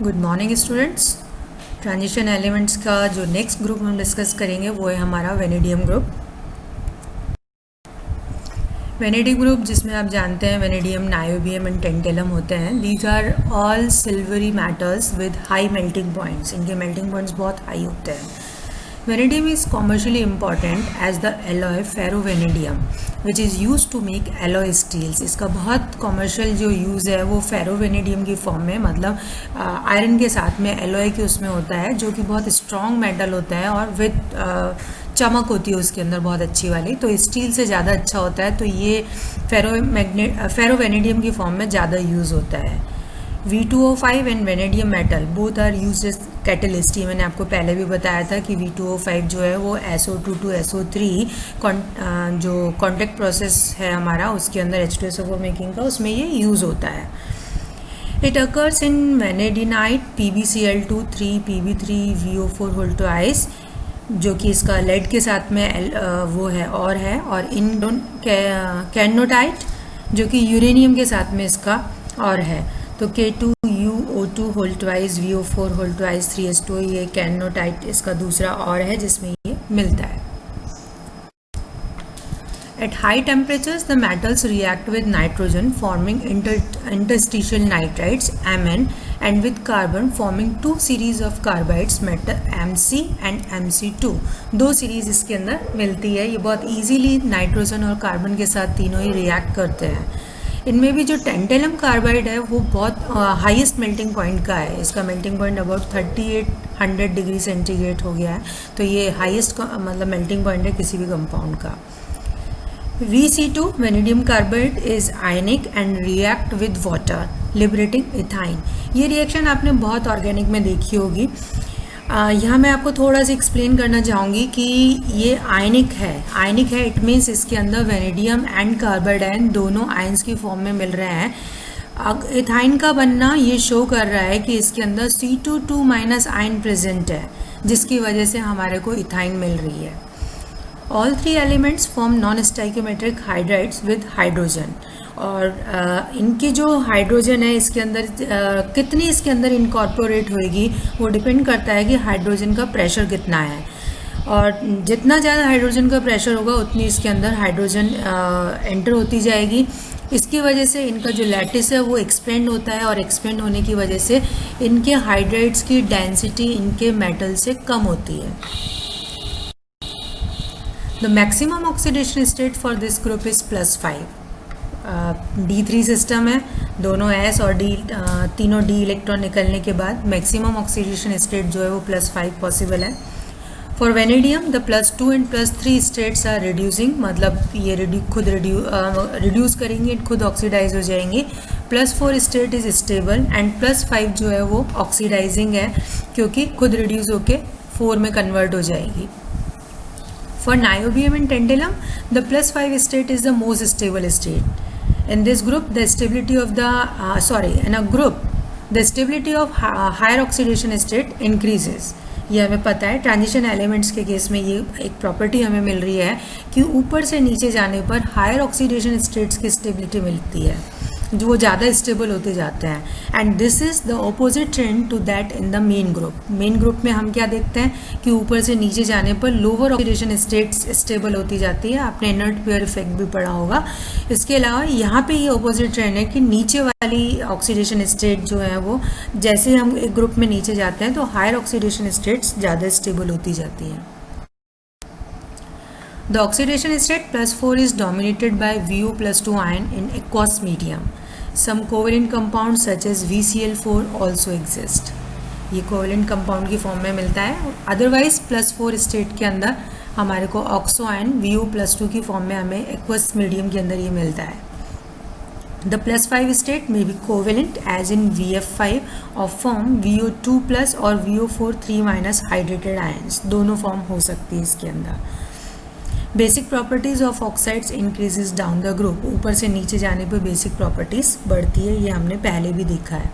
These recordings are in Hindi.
Good morning students. Transition elements का जो नेक्स्ट ग्रुप हम डिस्कस करेंगे वो है हमारा वेनेडियम ग्रुप। वेनेडियम ग्रुप जिसमें आप जानते हैं वेनेडियम, नायोबियम एंड टेंटेलम होते हैं। These are all silvery matters with high melting points. इनके मेल्टिंग पॉइंट्स बहुत हाई होते हैं। Vanadium is commercially important as the alloy ferrovanadium which is use to make alloy steels. इसका बहुत कॉमर्शियल जो यूज़ है वो फेरोवेनेडियम की फॉर्म में, मतलब आयरन के साथ में एलॉय के उसमें होता है, जो कि बहुत स्ट्रॉन्ग मेटल होता है और विद चमक होती है उसके अंदर बहुत अच्छी वाली, तो स्टील से ज़्यादा अच्छा होता है। तो ये फेरोवेनेडियम की फॉर्म में ज़्यादा यूज़ होता है। V2O5 and vanadium metal both are use as catalyst. ये मैंने आपको पहले भी बताया था कि V2O5 जो है वो SO2 to SO3 जो कॉन्टैक्ट प्रोसेस है हमारा उसके अंदर H2SO4 मेकिंग का, उसमें ये यूज़ होता है। It occurs in vanadinite PbCl2 3Pb3VO4 whole twice, जो कि इसका लेड के साथ में वो है और इन कैनोटाइट जो कि यूरेनियम के साथ में इसका और है। तो K2UO2 whole twice VO4 whole twice 3s2, ये कैनोटाइट इसका दूसरा और है जिसमें ये मिलता है। At high temperatures, the metals react with nitrogen forming interstitial nitrides Mn and with carbon forming two series of carbides metal Mc and Mc2। दो सीरीज इसके अंदर मिलती है। ये बहुत इजीली नाइट्रोजन और कार्बन के साथ तीनों ही रिएक्ट करते हैं। इनमें भी जो टेंटेलम कार्बाइड है वो बहुत हाईएस्ट मेल्टिंग पॉइंट का है। इसका melting point about 3800 degree centigrade हो गया है। तो ये हाईएस्ट मतलब मेल्टिंग पॉइंट है किसी भी कंपाउंड का। VC2 vanadium carbide is ionic and react with water liberating ethyne. ये रिएक्शन आपने बहुत ऑर्गेनिक में देखी होगी। यहाँ मैं आपको थोड़ा सा एक्सप्लेन करना चाहूँगी कि ये आयनिक है। इट मीन्स इसके अंदर वेनेडियम एंड कार्बाइड आयन दोनों आयन्स की फॉर्म में मिल रहे हैं। इथाइन का बनना ये शो कर रहा है कि इसके अंदर C2 आयन प्रेजेंट है, जिसकी वजह से हमारे को इथाइन मिल रही है। All three elements form non-stoichiometric hydrides with hydrogen। और इनकी जो हाइड्रोजन है इसके अंदर कितनी इसके अंदर इनकॉर्पोरेट होएगी वो डिपेंड करता है कि हाइड्रोजन का प्रेशर कितना है, और जितना ज़्यादा हाइड्रोजन का प्रेशर होगा उतनी इसके अंदर हाइड्रोजन एंटर होती जाएगी। इसकी वजह से इनका जो लैटिस है वो एक्सपेंड होता है, और एक्सपेंड होने की वजह से इनके हाइड्राइड्स की डेंसिटी इनके मेटल से कम होती है। The maximum oxidation state for this group is +5। D3 system है, दोनों S और D तीनों D इलेक्ट्रॉन निकलने के बाद मैक्सिमम ऑक्सीडेशन स्टेट जो है वो +5 पॉसिबल है। For vanadium the +2 and +3 states are reducing, मतलब ये खुद रिड्यूस करेंगे, खुद ऑक्सीडाइज हो जाएंगे। +4 स्टेट इज स्टेबल एंड +5 जो है वो ऑक्सीडाइजिंग है, क्योंकि खुद रिड्यूस होके 4 में कन्वर्ट हो जाएगी। For niobium and tantalum, the +5 state is the most stable state. In this group, the stability of the stability of higher oxidation state increases। ये हमें पता है। ट्रांजिशन एलिमेंट्स के केस में ये एक प्रॉपर्टी हमें मिल रही है कि ऊपर से नीचे जाने पर हायर ऑक्सीडेशन स्टेट्स की स्टेबिलिटी मिलती है, जो वो ज़्यादा स्टेबल होते जाते हैं। And this is the opposite trend to that in the main group में हम क्या देखते हैं कि ऊपर से नीचे जाने पर लोअर ऑक्सीडेशन स्टेट्स स्टेबल होती जाती है। आपने इनर्ट पेयर इफेक्ट भी पढ़ा होगा। इसके अलावा यहाँ पे ये ऑपोजिट ट्रेंड है कि नीचे वाली ऑक्सीडेशन स्टेट जो है वो जैसे हम एक ग्रुप में नीचे जाते हैं तो हायर ऑक्सीडेशन स्टेट्स ज़्यादा स्टेबल होती जाती हैं। The oxidation state +4 is dominated by Vo+2 ion in aqueous medium. Some covalent compounds such as VCl4 also exist। ये कोवेलेंट कंपाउंड की फॉर्म में मिलता है। अदरवाइज +4 स्टेट के अंदर हमारे को ऑक्सो आयन Vo+2 की फॉर्म में हमें एक्वस मीडियम के अंदर ये मिलता है। The +5 state may be covalent as in VF5 of form VO2+ और VO4 3- hydrated ions। दोनों फॉर्म हो सकती है इसके अंदर। Basic properties of oxides increases down the group. ऊपर से नीचे जाने पर बेसिक प्रॉपर्टीज़ बढ़ती है, ये हमने पहले भी देखा है।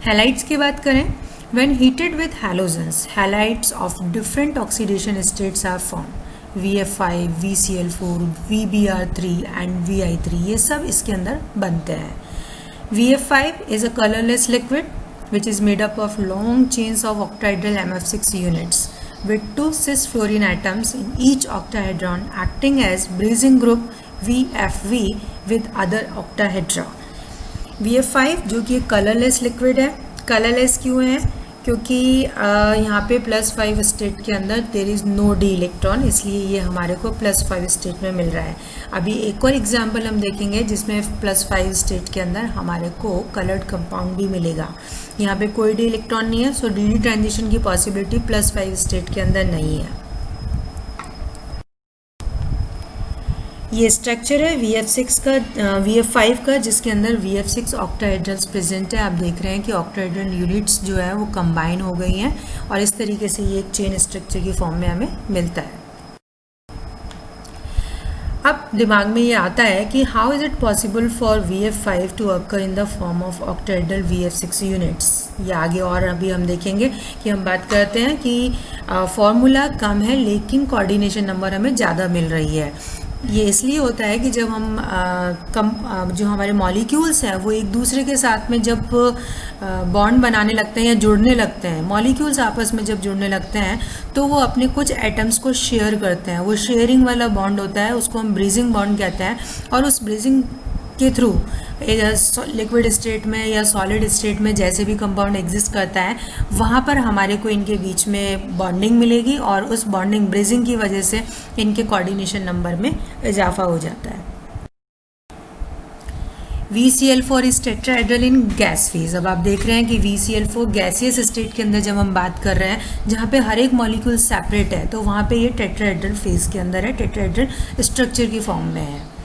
हैलाइड्स की बात करें, when heated with halogens halides of different oxidation states are form. VF5, VCl4, VBr3 and VI3 ये सब इसके अंदर बनते हैं। VF5 is a colorless liquid which is made up of long chains of octahedral MF6 units with 2 cis fluorine atoms in each octahedron acting as brazing group VFV with other octahedra. VF5 जो कि एक कलरलेस लिक्विड है. कलरलेस क्यों है? क्योंकि यहाँ पे +5 स्टेट के अंदर there is no D electron, इसलिए ये हमारे को +5 स्टेट में मिल रहा है. अभी एक और एग्जांपल हम देखेंगे जिसमें +5 स्टेट के अंदर हमारे को कलर्ड कंपाउंड भी मिलेगा. यहाँ पे कोई डी इलेक्ट्रॉन नहीं है, सो डी ट्रांजिशन की पॉसिबिलिटी +5 स्टेट के अंदर नहीं है. ये स्ट्रक्चर है VF6 का, VF5 का, जिसके अंदर VF6 ऑक्टाहेड्रल्स प्रेजेंट है. आप देख रहे हैं कि ऑक्टाहेड्रल यूनिट्स जो है वो कंबाइन हो गई हैं और इस तरीके से ये एक चेन स्ट्रक्चर की फॉर्म में हमें मिलता है. अब दिमाग में ये आता है कि how is it possible for VF5 to occur in the form of octahedral VF6 units. ये आगे और अभी हम देखेंगे कि हम बात करते हैं कि फॉर्मूला कम है लेकिन कोऑर्डिनेशन नंबर हमें ज़्यादा मिल रही है. ये इसलिए होता है कि जब हम जो हमारे मॉलिक्यूल्स हैं वो एक दूसरे के साथ में जब बॉन्ड बनाने लगते हैं या जुड़ने लगते हैं, मॉलिक्यूल्स आपस में जब जुड़ने लगते हैं तो वो अपने कुछ एटम्स को शेयर करते हैं. वो शेयरिंग वाला बॉन्ड होता है, उसको हम ब्रीजिंग बॉन्ड कहते हैं. और उस ब्रीजिंग के थ्रू लिक्विड स्टेट में या सॉलिड स्टेट में जैसे भी कंपाउंड एग्जिस्ट करता है वहाँ पर हमारे को इनके बीच में बॉन्डिंग मिलेगी और उस बॉन्डिंग ब्रीजिंग की वजह से इनके कोऑर्डिनेशन नंबर में इजाफा हो जाता है. VCl4 is tetrahedral in gas phase. अब आप देख रहे हैं कि VCl4 गैसियस स्टेट के अंदर जब हम बात कर रहे हैं जहाँ पे हर एक मॉलिक्यूल सेपरेट है तो वहाँ पे ये टेट्राहेड्रल फेज के अंदर है, टेट्राहेड्रल स्ट्रक्चर की फॉर्म में है.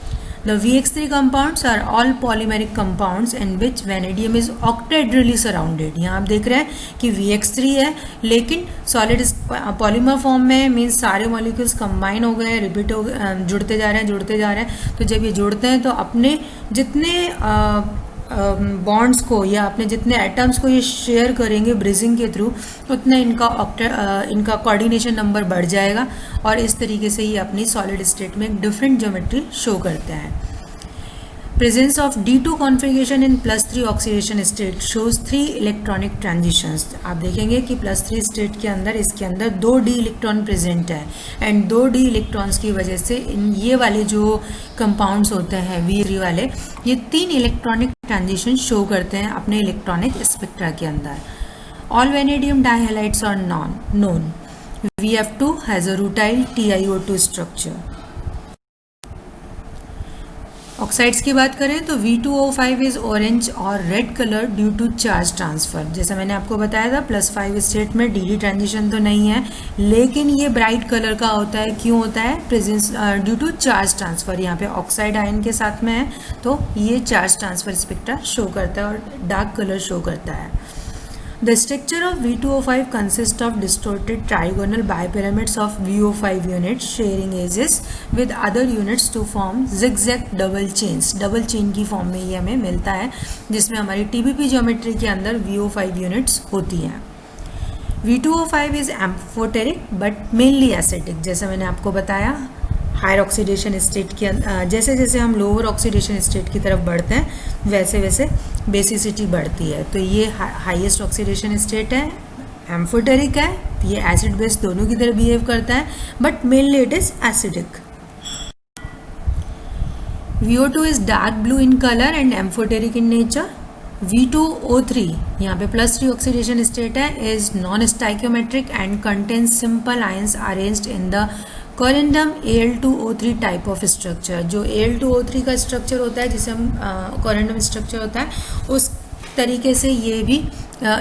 The VX3 compounds are all polymeric compounds in which vanadium is octahedrally surrounded. यहाँ आप देख रहे हैं कि VX3 है लेकिन सॉलिड पॉलीमर फॉर्म में, मीन्स सारे मॉलिक्यूल्स कंबाइन हो गए हैं, रिपीट हो गए, जुड़ते जा रहे हैं. तो जब ये जुड़ते हैं तो अपने जितने बॉन्ड्स को या अपने जितने एटम्स को ये शेयर करेंगे ब्रीजिंग के थ्रू उतना इनका कोऑर्डिनेशन नंबर बढ़ जाएगा और इस तरीके से ये अपनी सॉलिड स्टेट में एक डिफरेंट ज्योमेट्री शो करते हैं. Presence of D2 configuration in +3 oxidation state shows 3 electronic transitions. आप देखेंगे कि +3 स्टेट के अंदर इसके अंदर 2 D इलेक्ट्रॉन प्रेजेंट है एंड 2 D इलेक्ट्रॉन्स की वजह से ये वाले जो कंपाउंड्स होते हैं V3 वाले, ये 3 इलेक्ट्रॉनिक ट्रांजिशन शो करते हैं अपने इलेक्ट्रॉनिक स्पेक्ट्रा के अंदर. All vanadium dihalides are known. VF2 has a rutile TiO2 structure. Oxides की बात करें तो V2O5 इज ऑरेंज और red colour due to charge transfer. जैसा मैंने आपको बताया था +5 स्टेट में DD ट्रांजिशन तो नहीं है लेकिन ये ब्राइट कलर का होता है. क्यों होता है? Presence due to charge transfer. यहाँ पे ऑक्साइड आयन के साथ में है तो ये चार्ज ट्रांसफर स्पेक्ट्रा शो करता है और डार्क कलर शो करता है. The structure of V2O5 consists of distorted trigonal bipyramids of VO5 units sharing edges with other units to form zigzag double chains. Double chain की फॉर्म में ये हमें मिलता है जिसमें हमारी TBP ज्योमेट्री के अंदर VO5 यूनिट्स होती हैं. V2O5 is amphoteric but mainly acidic. जैसा मैंने आपको बताया हायर ऑक्सीडेशन स्टेट के जैसे जैसे हम लोअर ऑक्सीडेशन स्टेट की तरफ बढ़ते हैं वैसे वैसे बेसिसिटी बढ़ती है. तो ये हाईएस्ट ऑक्सीडेशन स्टेट है, एम्फोटेरिक है, ये एसिड बेस दोनों की तरह बिहेव करता है but mainly it is acidic. VO2 is dark blue in colour and amphoteric in nature. V2O3 यहाँ पे +3 ऑक्सीडेशन स्टेट है, is non stoichiometric and contains simple ions arranged in the corundum Al2O3 type of structure. जो Al2O3 का स्ट्रक्चर होता है जिसे हम कोरेंडम स्ट्रक्चर होता है उस तरीके से ये भी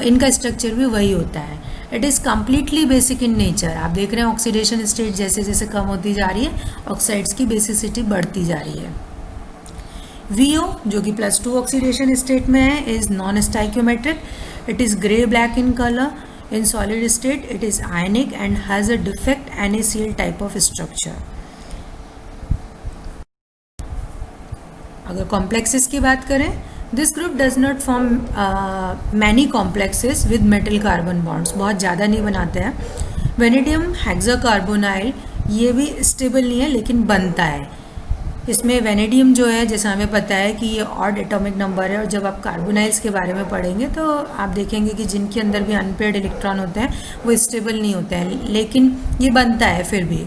इनका स्ट्रक्चर भी वही होता है. It is completely basic in nature. आप देख रहे हैं ऑक्सीडेशन स्टेट जैसे जैसे कम होती जा रही है ऑक्साइड्स की बेसिसिटी बढ़ती जा रही है. VO जो कि +2 ऑक्सीडेशन स्टेट में है is non stoichiometric. It is grey black in colour. In solid state, it is ionic and has a defect NaCl type of structure. अगर complexes की बात करें, this group does not form many complexes with metal carbon bonds. बहुत ज़्यादा नहीं बनाते हैं. Vanadium hexacarbonyl ये भी stable नहीं है लेकिन बनता है. इसमें वेनेडियम जो है, जैसा हमें पता है कि ये ऑड एटॉमिक नंबर है, और जब आप कार्बोनाइल्स के बारे में पढ़ेंगे तो आप देखेंगे कि जिनके अंदर भी अनपेयर्ड इलेक्ट्रॉन होते हैं वो स्टेबल नहीं होते हैं, लेकिन ये बनता है फिर भी.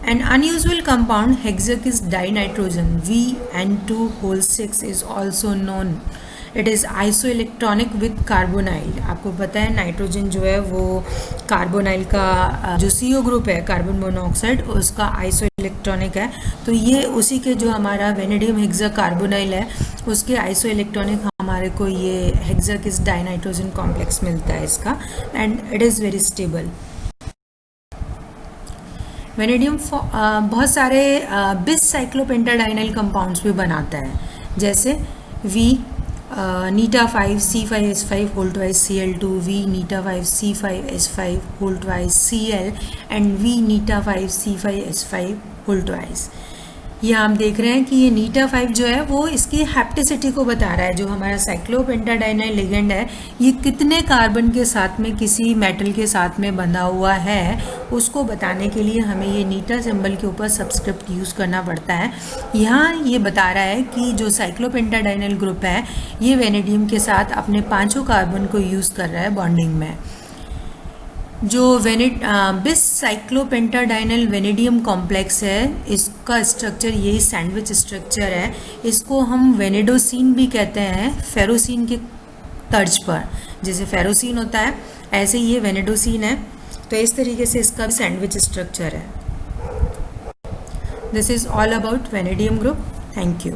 An unusual compound, hexakis dinitrogen VN2(6) is also known. It is isoelectronic with carbonyl. आपको पता है नाइट्रोजन जो है वो कार्बोनाइल का जो CO ग्रुप है, कार्बन मोनोऑक्साइड, उसका आइसो इलेक्ट्रॉनिक है. तो ये उसी के जो हमारा वेनेडियम हेक्सा कार्बोनाइल है उसके आइसो इलेक्ट्रॉनिक हमारे को ये हेक्साकिस डाइनाइट्रोजन कॉम्प्लेक्स मिलता है इसका, and it is very stable. Vanadium बहुत सारे बिस साइक्लोपेंटाडाइनाइल कंपाउंड्स भी बनाता है, जैसे वी नीटा 5C5H5 whole twice Cl2, V नीटा 5C5H5 whole twice Cl, and V नीटा 5C5H5 होल ट्वाइस. ये हम देख रहे हैं कि ये नीटा 5 जो है वो इसकी हैप्टिसिटी को बता रहा है. जो हमारा साइक्लोपेंटाडाइनाइल लिगेंड है ये कितने कार्बन के साथ में किसी मेटल के साथ में बंधा हुआ है उसको बताने के लिए हमें ये नीटा सिंबल के ऊपर सबस्क्रिप्ट यूज़ करना पड़ता है. यहाँ ये बता रहा है कि जो साइक्लोपेंटाडाइनाइल ग्रुप है ये वेनेडियम के साथ अपने 5 कार्बन को यूज़ कर रहा है बॉन्डिंग में. जो बिस साइक्लोपेंटाडाइनल वेनेडियम कॉम्प्लेक्स है इसका स्ट्रक्चर यही सैंडविच स्ट्रक्चर है. इसको हम वेनेडोसिन भी कहते हैं, फेरोसिन के तर्ज पर. जैसे फेरोसिन होता है ऐसे ही ये वेनेडोसिन है, तो इस तरीके से इसका सैंडविच स्ट्रक्चर है. This is all about vanadium group. Thank you.